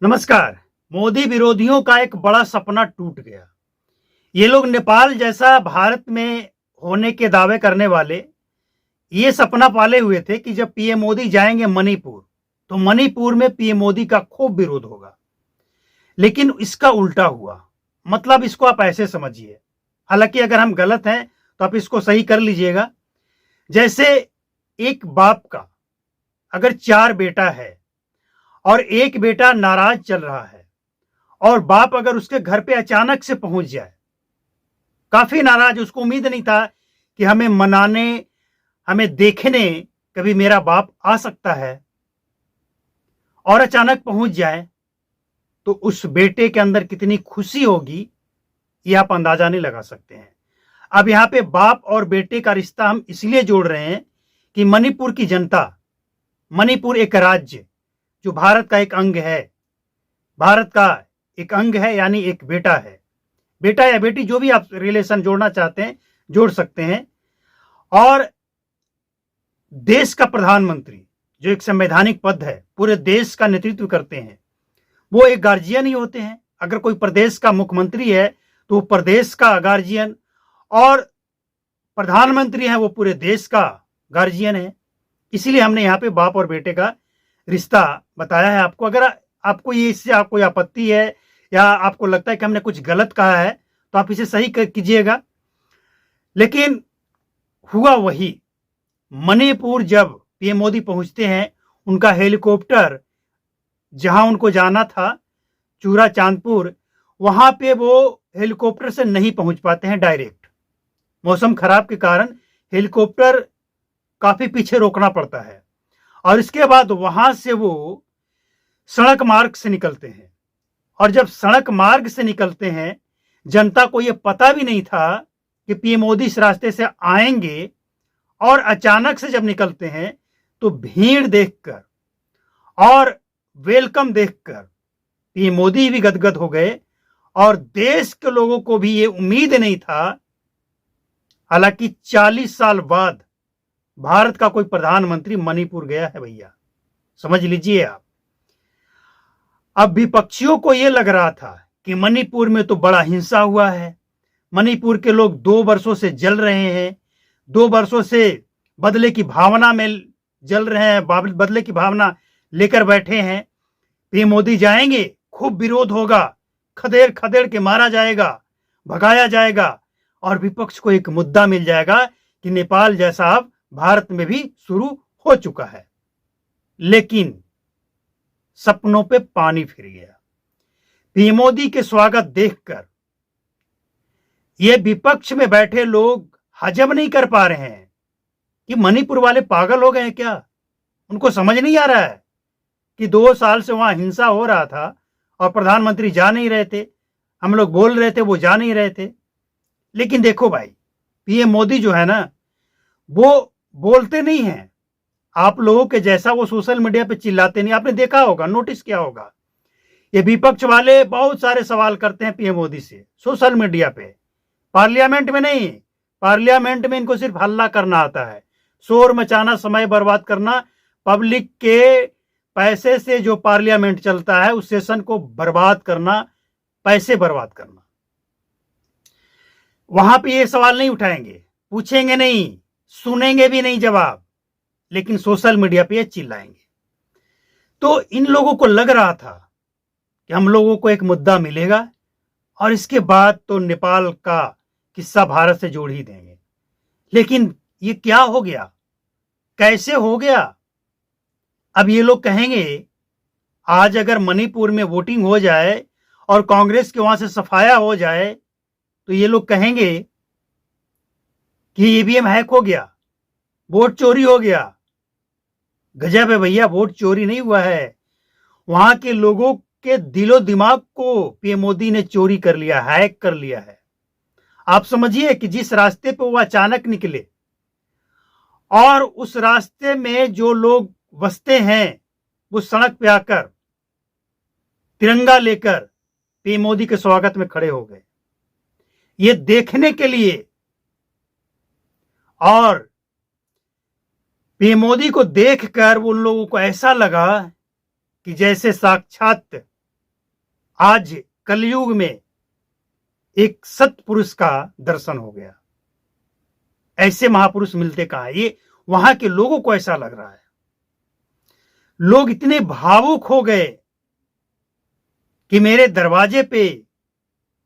नमस्कार। मोदी विरोधियों का एक बड़ा सपना टूट गया। ये लोग नेपाल जैसा भारत में होने के दावे करने वाले ये सपना पाले हुए थे कि जब पीएम मोदी जाएंगे मणिपुर, तो मणिपुर में पीएम मोदी का खूब विरोध होगा। लेकिन इसका उल्टा हुआ। मतलब इसको आप ऐसे समझिए, हालांकि अगर हम गलत हैं तो आप इसको सही कर लीजिएगा। जैसे एक बाप का अगर 4 बेटा है और एक बेटा नाराज चल रहा है और बाप अगर उसके घर पे अचानक से पहुंच जाए, काफी नाराज, उसको उम्मीद नहीं था कि हमें मनाने, हमें देखने कभी मेरा बाप आ सकता है, और अचानक पहुंच जाए तो उस बेटे के अंदर कितनी खुशी होगी ये आप अंदाजा नहीं लगा सकते हैं। अब यहां पे बाप और बेटे का रिश्ता हम इसलिए जोड़ रहे हैं कि मणिपुर की जनता, मणिपुर एक राज्य जो भारत का एक अंग है, भारत का एक अंग है, यानी एक बेटा है, बेटा या बेटी जो भी आप रिलेशन जोड़ना चाहते हैं जोड़ सकते हैं। और देश का प्रधानमंत्री जो एक संवैधानिक पद है, पूरे देश का नेतृत्व करते हैं, वो एक गार्जियन ही होते हैं। अगर कोई प्रदेश का मुख्यमंत्री है तो वो प्रदेश का गार्जियन, और प्रधानमंत्री है वो पूरे देश का गार्जियन है। इसीलिए हमने यहाँ पे बाप और बेटे का रिश्ता बताया है आपको। अगर आपको ये इससे कोई आपत्ति है या आपको लगता है कि हमने कुछ गलत कहा है तो आप इसे सही कीजिएगा। लेकिन हुआ वही, मणिपुर जब पीएम मोदी पहुंचते हैं, उनका हेलीकॉप्टर जहां उनको जाना था चूरा चांदपुर, वहां पे वो हेलीकॉप्टर से नहीं पहुंच पाते हैं डायरेक्ट। मौसम खराब के कारण हेलीकॉप्टर काफी पीछे रोकना पड़ता है, और इसके बाद वहां से वो सड़क मार्ग से निकलते हैं। और जब सड़क मार्ग से निकलते हैं, जनता को यह पता भी नहीं था कि पीएम मोदी इस रास्ते से आएंगे, और अचानक से जब निकलते हैं तो भीड़ देखकर और वेलकम देखकर पीएम मोदी भी गदगद हो गए, और देश के लोगों को भी ये उम्मीद नहीं था। हालांकि 40 साल बाद भारत का कोई प्रधानमंत्री मणिपुर गया है भैया, समझ लीजिए आप। अब विपक्षियों को यह लग रहा था कि मणिपुर में तो बड़ा हिंसा हुआ है, मणिपुर के लोग 2 वर्षों से जल रहे हैं, 2 वर्षों से बदले की भावना में जल रहे हैं, बदले की भावना लेकर बैठे हैं। पीएम मोदी जाएंगे, खूब विरोध होगा, खदेड़ खदेड़ के मारा जाएगा, भगाया जाएगा, और विपक्ष को एक मुद्दा मिल जाएगा कि नेपाल जैसा अब भारत में भी शुरू हो चुका है। लेकिन सपनों पे पानी फिर गया। पीएम मोदी के स्वागत देखकर ये विपक्ष में बैठे लोग हजम नहीं कर पा रहे हैं कि मणिपुर वाले पागल हो गए हैं क्या। उनको समझ नहीं आ रहा है कि 2 साल से वहां हिंसा हो रहा था और प्रधानमंत्री जा नहीं रहे थे, हम लोग बोल रहे थे वो जा नहीं रहे थे। लेकिन देखो भाई, पीएम मोदी जो है ना, वो बोलते नहीं हैं आप लोगों के जैसा, वो सोशल मीडिया पे चिल्लाते नहीं। आपने देखा होगा, नोटिस किया होगा, ये विपक्ष वाले बहुत सारे सवाल करते हैं पीएम मोदी से सोशल मीडिया पे, पार्लियामेंट में नहीं। पार्लियामेंट में इनको सिर्फ हल्ला करना आता है, शोर मचाना, समय बर्बाद करना, पब्लिक के पैसे से जो पार्लियामेंट चलता है उस सेशन को बर्बाद करना, पैसे बर्बाद करना। वहां पे ये सवाल नहीं उठाएंगे, पूछेंगे नहीं, सुनेंगे भी नहीं जवाब, लेकिन सोशल मीडिया पे ये चिल्लाएंगे। तो इन लोगों को लग रहा था कि हम लोगों को एक मुद्दा मिलेगा और इसके बाद तो नेपाल का किस्सा भारत से जोड़ ही देंगे। लेकिन ये क्या हो गया, कैसे हो गया? अब ये लोग कहेंगे, आज अगर मणिपुर में वोटिंग हो जाए और कांग्रेस के वहां से सफाया हो जाए तो ये लोग कहेंगे कि ईवीएम हैक हो गया, वोट चोरी हो गया। गजब है भैया, वोट चोरी नहीं हुआ है, वहां के लोगों के दिलो दिमाग को पीएम मोदी ने चोरी कर लिया, हैक कर लिया है। आप समझिए कि जिस रास्ते पे वो अचानक निकले, और उस रास्ते में जो लोग बसते हैं वो सड़क पे आकर तिरंगा लेकर पीएम मोदी के स्वागत में खड़े हो गए, ये देखने के लिए। और पीएम मोदी को देखकर उन लोगों को ऐसा लगा कि जैसे साक्षात आज कलयुग में एक सत्पुरुष का दर्शन हो गया। ऐसे महापुरुष मिलते कहाँ हैं? ये वहां के लोगों को ऐसा लग रहा है। लोग इतने भावुक हो गए कि मेरे दरवाजे पे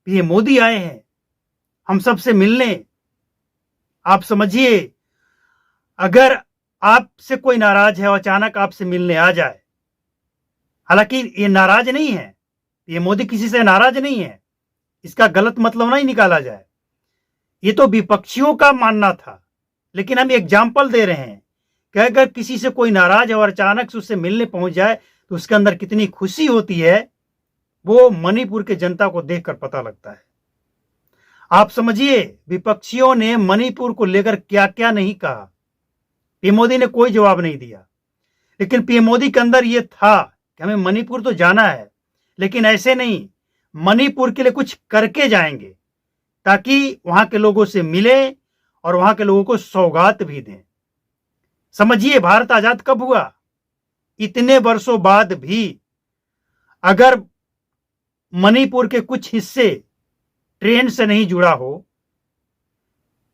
पीएम मोदी आए हैं हम सबसे मिलने। आप समझिए, अगर आपसे कोई नाराज है और अचानक आपसे मिलने आ जाए, हालांकि ये नाराज नहीं है, पीएम मोदी किसी से नाराज नहीं है, इसका गलत मतलब नहीं निकाला जाए, ये तो विपक्षियों का मानना था। लेकिन हम एग्जाम्पल दे रहे हैं कि अगर किसी से कोई नाराज है और अचानक से उससे मिलने पहुंच जाए तो उसके अंदर कितनी खुशी होती है, वो मणिपुर के जनता को देखकर पता लगता है। आप समझिए, विपक्षियों ने मणिपुर को लेकर क्या क्या नहीं कहा, पीएम मोदी ने कोई जवाब नहीं दिया। लेकिन पीएम मोदी के अंदर यह था कि हमें मणिपुर तो जाना है, लेकिन ऐसे नहीं, मणिपुर के लिए कुछ करके जाएंगे ताकि वहां के लोगों से मिले और वहां के लोगों को सौगात भी दें। समझिए, भारत आजाद कब हुआ? इतने वर्षों बाद भी अगर मणिपुर के कुछ हिस्से ट्रेन से नहीं जुड़ा हो,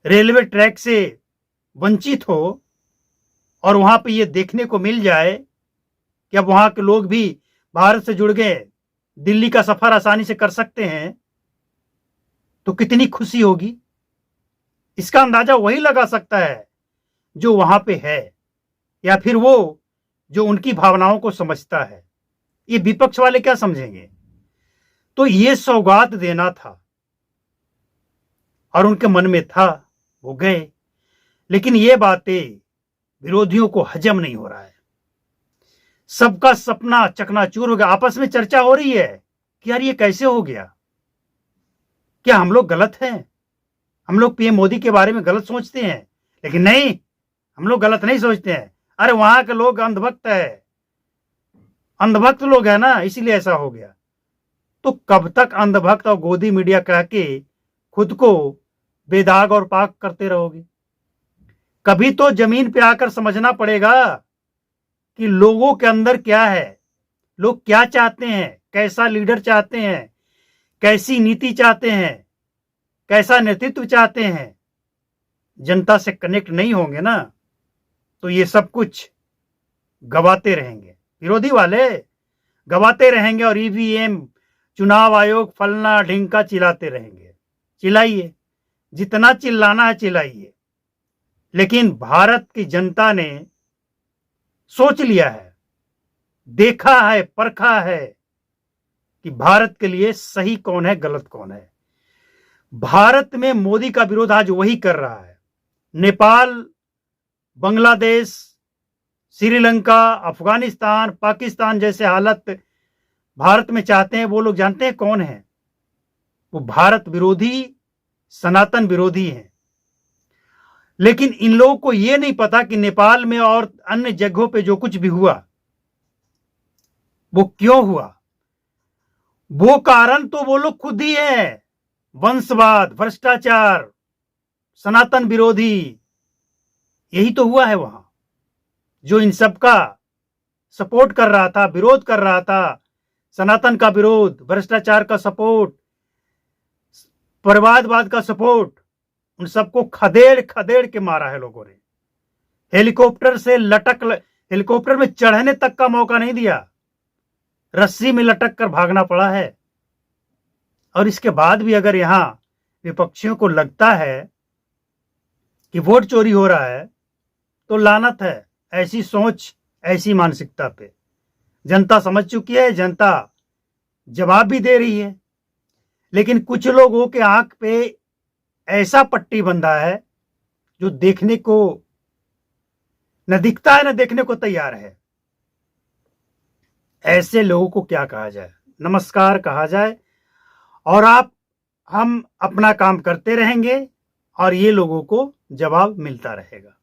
रेलवे ट्रैक से वंचित हो, और वहां पे ये देखने को मिल जाए कि अब वहां के लोग भी भारत से जुड़ गए, दिल्ली का सफर आसानी से कर सकते हैं, तो कितनी खुशी होगी। इसका अंदाजा वही लगा सकता है जो वहां पे है, या फिर वो जो उनकी भावनाओं को समझता है। ये विपक्ष वाले क्या समझेंगे? तो ये सौगात देना था और उनके मन में था, वो गए। लेकिन ये बातें विरोधियों को हजम नहीं हो रहा है। सबका सपना चकनाचूर हो गया। आपस में चर्चा हो रही है कि यार ये कैसे हो गया, क्या हम लोग गलत हैं? हम लोग पीएम मोदी के बारे में गलत सोचते हैं? लेकिन नहीं, हम लोग गलत नहीं सोचते हैं। अरे वहां के लोग अंधभक्त है, अंधभक्त लोग है ना, इसीलिए ऐसा हो गया। तो कब तक अंधभक्त और गोदी मीडिया कह के खुद को बेदाग और पाक करते रहोगे? कभी तो जमीन पे आकर समझना पड़ेगा कि लोगों के अंदर क्या है, लोग क्या चाहते हैं, कैसा लीडर चाहते हैं, कैसी नीति चाहते हैं, कैसा नेतृत्व चाहते हैं। जनता से कनेक्ट नहीं होंगे ना, तो ये सब कुछ गवाते रहेंगे। विरोधी वाले गवाते रहेंगे और ईवीएम, चुनाव आयोग, फलना ढिंका चिल्लाते रहेंगे। चिल्लाइए, जितना चिल्लाना है चिल्लाइए। लेकिन भारत की जनता ने सोच लिया है, देखा है, परखा है कि भारत के लिए सही कौन है, गलत कौन है। भारत में मोदी का विरोध आज वही कर रहा है। नेपाल, बांग्लादेश, श्रीलंका, अफगानिस्तान, पाकिस्तान जैसे हालत भारत में चाहते हैं, वो लोग जानते हैं कौन है? वो भारत विरोधी, सनातन विरोधी हैं। लेकिन इन लोगों को यह नहीं पता कि नेपाल में और अन्य जगहों पे जो कुछ भी हुआ वो क्यों हुआ। वो कारण तो वो लोग खुद ही है, वंशवाद, भ्रष्टाचार, सनातन विरोधी। यही तो हुआ है वहां। जो इन सब का सपोर्ट कर रहा था, विरोध कर रहा था, सनातन का विरोध, भ्रष्टाचार का सपोर्ट, परिवारवाद का सपोर्ट, उन सबको खदेड़ खदेड़ के मारा है लोगों ने। हेलीकॉप्टर से हेलीकॉप्टर में चढ़ने तक का मौका नहीं दिया, रस्सी में लटक कर भागना पड़ा है। और इसके बाद भी अगर यहां विपक्षियों को लगता है कि वोट चोरी हो रहा है, तो लानत है ऐसी सोच, ऐसी मानसिकता पे। जनता समझ चुकी है, जनता जवाब भी दे रही है। लेकिन कुछ लोगों के आंख पे ऐसा पट्टी बंधा है जो देखने को न दिखता है, न देखने को तैयार है। ऐसे लोगों को क्या कहा जाए? नमस्कार कहा जाए। और हम अपना काम करते रहेंगे और ये लोगों को जवाब मिलता रहेगा।